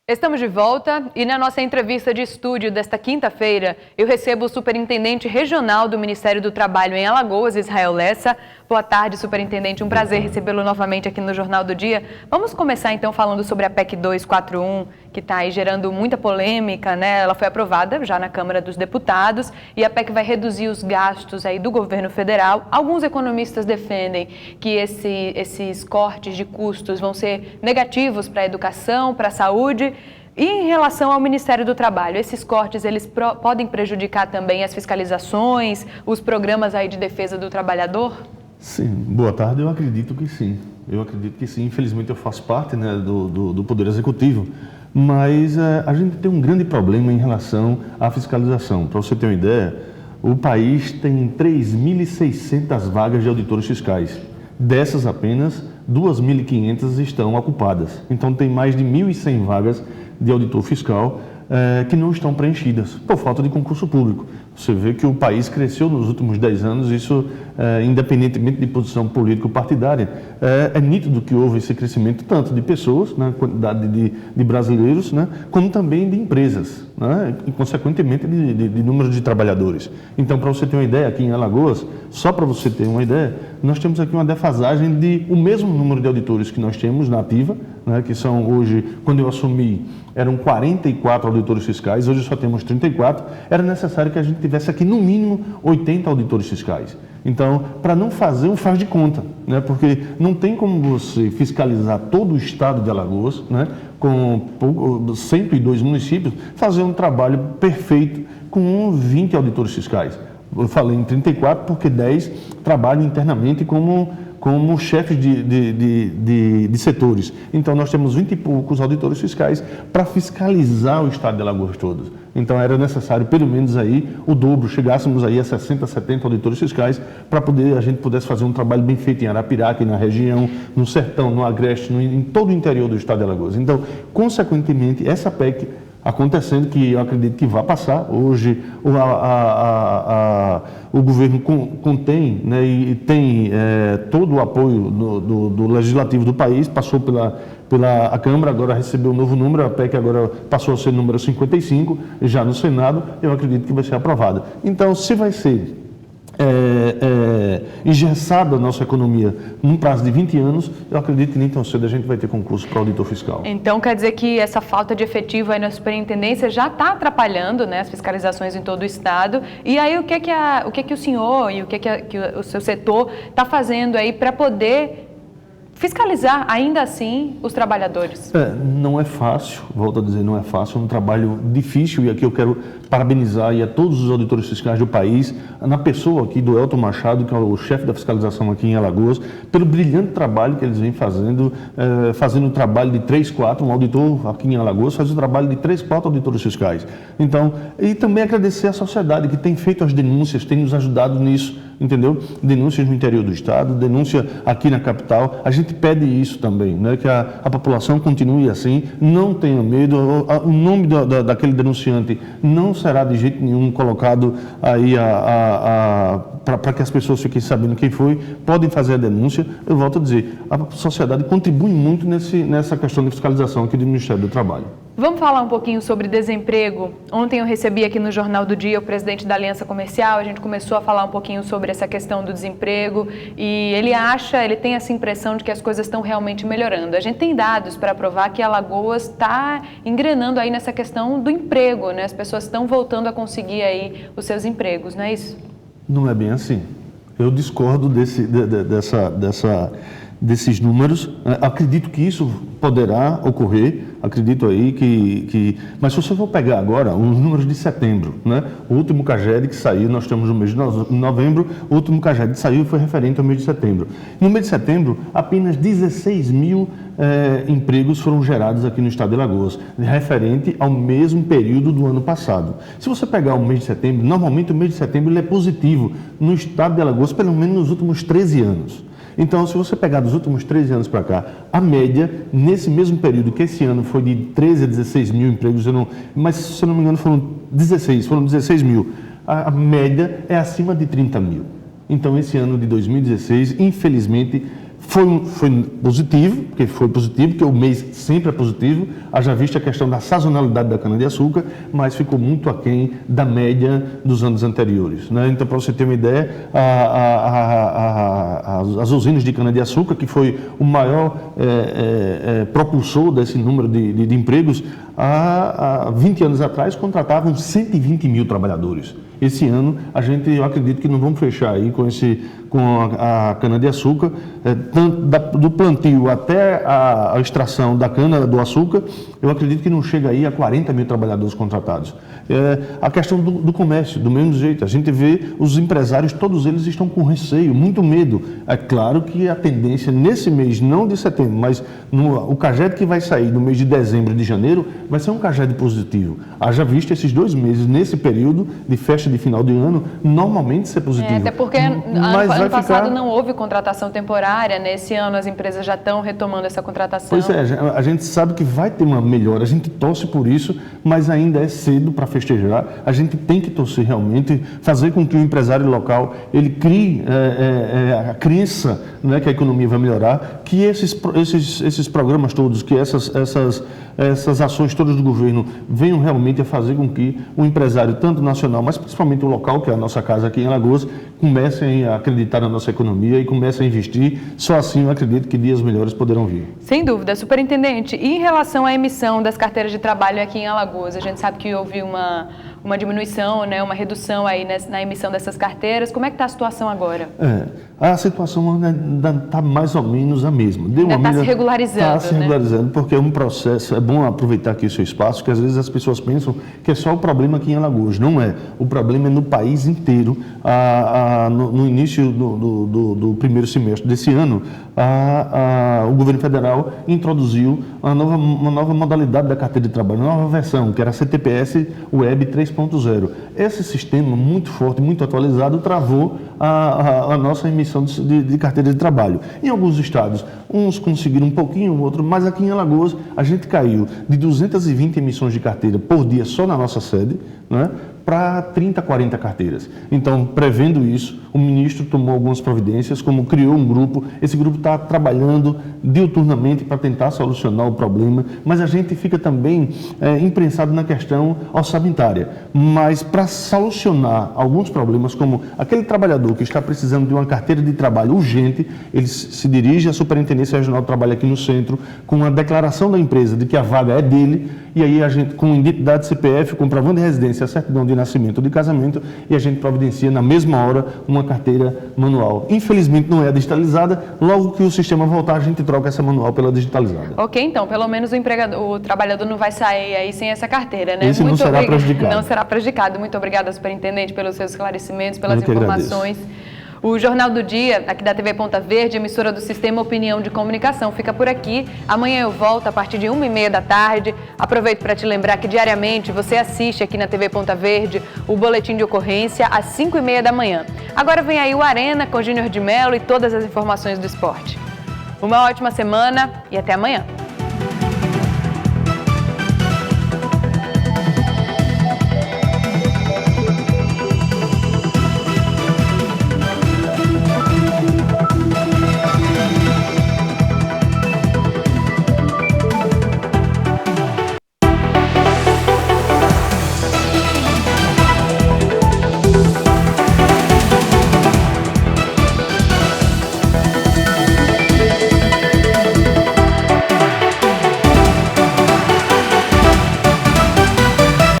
Estamos de volta e na nossa entrevista de estúdio desta quinta-feira, eu recebo o Superintendente Regional do Ministério do Trabalho em Alagoas, Israel Lessa. Boa tarde, Superintendente. Um prazer recebê-lo novamente aqui no Jornal do Dia. Vamos começar então falando sobre a PEC 241, que está aí gerando muita polêmica, né? Ela foi aprovada já na Câmara dos Deputados e a PEC vai reduzir os gastos aí do governo federal. Alguns economistas defendem que esses cortes de custos vão ser negativos para a educação, para a saúde. E em relação ao Ministério do Trabalho, esses cortes eles podem prejudicar também as fiscalizações, os programas aí de defesa do trabalhador? Sim, boa tarde. Eu acredito que sim. Infelizmente eu faço parte, né, do Poder Executivo, mas a gente tem um grande problema em relação à fiscalização. Para você ter uma ideia, o país tem 3.600 vagas de auditores fiscais. Dessas, apenas 2.500 estão ocupadas. Então, tem mais de 1.100 vagas de auditor fiscal que não estão preenchidas por falta de concurso público. Você vê que o país cresceu nos últimos 10 anos, isso independentemente de posição político-partidária. É nítido que houve esse crescimento tanto de pessoas, né, quantidade de brasileiros, né, como também de empresas, né, e consequentemente de número de trabalhadores. Então, para você ter uma ideia, aqui em Alagoas, só para você ter uma ideia, nós temos aqui uma defasagem de o mesmo número de auditores que nós temos na ativa, né, que são hoje, quando eu assumi, eram 44 auditores fiscais, hoje só temos 34, era necessário que a gente tivesse aqui no mínimo 80 auditores fiscais. Então, para não fazer um faz de conta, né, porque não tem como você fiscalizar todo o estado de Alagoas, né, com 102 municípios, fazer um trabalho perfeito com 20 auditores fiscais. Eu falei em 34 porque 10 trabalham internamente como chefes de setores. Então, nós temos 20 e poucos auditores fiscais para fiscalizar o estado de Alagoas todos. Então, era necessário, pelo menos aí, o dobro, chegássemos aí a 60, 70 auditores fiscais para a gente pudesse fazer um trabalho bem feito em Arapiraca, na região, no Sertão, no Agreste, em todo o interior do estado de Alagoas. Então, consequentemente, essa PEC acontecendo, que eu acredito que vai passar. Hoje o governo contém, né, e tem todo o apoio do Legislativo do país, passou pela Câmara, agora recebeu um novo número, a PEC agora passou a ser número 55, já no Senado, eu acredito que vai ser aprovada. Então, se vai ser engessada a nossa economia num prazo de 20 anos, eu acredito que nem tão cedo a gente vai ter concurso para auditor fiscal. Então, quer dizer que essa falta de efetivo aí na superintendência já está atrapalhando, né, as fiscalizações em todo o estado. E aí, o que o senhor e que o seu setor está fazendo aí para poder fiscalizar, ainda assim, os trabalhadores? Não é fácil, volto a dizer, não é fácil, é um trabalho difícil, e aqui eu quero parabenizar a todos os auditores fiscais do país, na pessoa aqui do Elton Machado, que é o chefe da fiscalização aqui em Alagoas, pelo brilhante trabalho que eles vêm fazendo um trabalho de 3, 4, um auditor aqui em Alagoas faz um trabalho de 3, 4 auditores fiscais. Então, e também agradecer à sociedade que tem feito as denúncias, tem nos ajudado nisso, entendeu? Denúncias no interior do estado, denúncia aqui na capital. A gente pede isso também, né? Que a população continue assim, não tenha medo. O nome daquele denunciante não será de jeito nenhum colocado aí para que as pessoas fiquem sabendo quem foi, podem fazer a denúncia. Eu volto a dizer, a sociedade contribui muito nessa questão de fiscalização aqui do Ministério do Trabalho. Vamos falar um pouquinho sobre desemprego. Ontem eu recebi aqui no Jornal do Dia o presidente da Aliança Comercial, a gente começou a falar um pouquinho sobre essa questão do desemprego e ele tem essa impressão de que as coisas estão realmente melhorando. A gente tem dados para provar que Alagoas está engrenando aí nessa questão do emprego, né? As pessoas estão voltando a conseguir aí os seus empregos, não é isso? Não é bem assim. Eu discordo desses números. Acredito que isso poderá ocorrer, acredito aí mas se você for pegar agora os números de setembro, né? O último CAGED que saiu, nós estamos no mês de novembro, o último CAGED que saiu foi referente ao mês de setembro. No mês de setembro, apenas 16 mil empregos foram gerados aqui no estado de Alagoas, referente ao mesmo período do ano passado. Se você pegar o mês de setembro, normalmente o mês de setembro ele é positivo no estado de Alagoas, pelo menos nos últimos 13 anos. Então, se você pegar dos últimos 13 anos para cá, a média, nesse mesmo período, que esse ano foi de 13 a 16 mil empregos, mas se eu não me engano foram 16 mil, a média é acima de 30 mil. Então, esse ano de 2016, infelizmente, Foi positivo, porque o mês sempre é positivo, haja vista a questão da sazonalidade da cana-de-açúcar, mas ficou muito aquém da média dos anos anteriores, né? Então, para você ter uma ideia, as usinas de cana-de-açúcar, que foi o maior propulsor desse número de empregos, há 20 anos atrás contratavam 120 mil trabalhadores. Esse ano, eu acredito que não vamos fechar aí com a cana-de-açúcar, tanto do plantio até a extração da cana-do-açúcar, eu acredito que não chega aí a 40 mil trabalhadores contratados. A questão do comércio, do mesmo jeito, a gente vê os empresários, todos eles estão com receio, muito medo. É claro que a tendência nesse mês, não de setembro, mas o CAGED que vai sair no mês de dezembro e de janeiro, vai ser um CAGED positivo. Haja visto esses 2 meses, nesse período de festa de final de ano, normalmente ser positivo. Até porque ano passado não houve contratação temporária, nesse ano as empresas já estão retomando essa contratação. Pois é, a gente sabe que vai ter uma melhora, a gente torce por isso, mas ainda é cedo para festejar. A gente tem que torcer realmente, fazer com que o empresário local ele crie a crença, né, que a economia vai melhorar, que esses programas todos, que essas ações todas do governo venham realmente a fazer com que o empresário, tanto nacional, mas principalmente o local, que é a nossa casa aqui em Alagoas, comecem a acreditar na nossa economia e comecem a investir. Só assim eu acredito que dias melhores poderão vir. Sem dúvida. Superintendente, e em relação à emissão das carteiras de trabalho aqui em Alagoas, a gente sabe que houve uma diminuição, né, uma redução aí na emissão dessas carteiras. Como é que está a situação agora? A situação ainda está mais ou menos a mesma. Está se regularizando, Está se regularizando, porque é um processo, é bom aproveitar aqui o seu espaço, que às vezes as pessoas pensam que é só o problema aqui em Alagoas. Não é. O problema é no país inteiro. No início do primeiro semestre desse ano, o governo federal introduziu uma nova modalidade da carteira de trabalho, uma nova versão, que era a CTPS Web 3.0. Esse sistema muito forte, muito atualizado, travou a nossa emissão de carteira de trabalho. Em alguns estados, uns conseguiram um pouquinho, outros, mas aqui em Alagoas a gente caiu de 220 emissões de carteira por dia só na nossa sede, né, para 30, 40 carteiras. Então, prevendo isso, o ministro tomou algumas providências, como criou um grupo. Esse grupo está trabalhando diuturnamente para tentar solucionar o problema, mas a gente fica também imprensado na questão orçamentária. Mas para solucionar alguns problemas, como aquele trabalhador que está precisando de uma carteira de trabalho urgente, ele se dirige à Superintendência Regional do Trabalho aqui no centro, com a declaração da empresa de que a vaga é dele, e aí a gente, com identidade CPF, comprovando de residência, certidão de nascimento ou de casamento, e a gente providencia na mesma hora uma carteira manual. Infelizmente não é digitalizada, logo que o sistema voltar a gente troca essa manual pela digitalizada. Ok, então pelo menos o trabalhador não vai sair aí sem essa carteira, né? Esse não será prejudicado. Não será prejudicado. Muito obrigada, superintendente, pelos seus esclarecimentos, pelas informações. O Jornal do Dia, aqui da TV Ponta Verde, emissora do Sistema Opinião de Comunicação, fica por aqui. Amanhã eu volto a partir de 1h30 da tarde. Aproveito para te lembrar que diariamente você assiste aqui na TV Ponta Verde o Boletim de Ocorrência às 5h30 da manhã. Agora vem aí o Arena com Júnior de Mello e todas as informações do esporte. Uma ótima semana e até amanhã.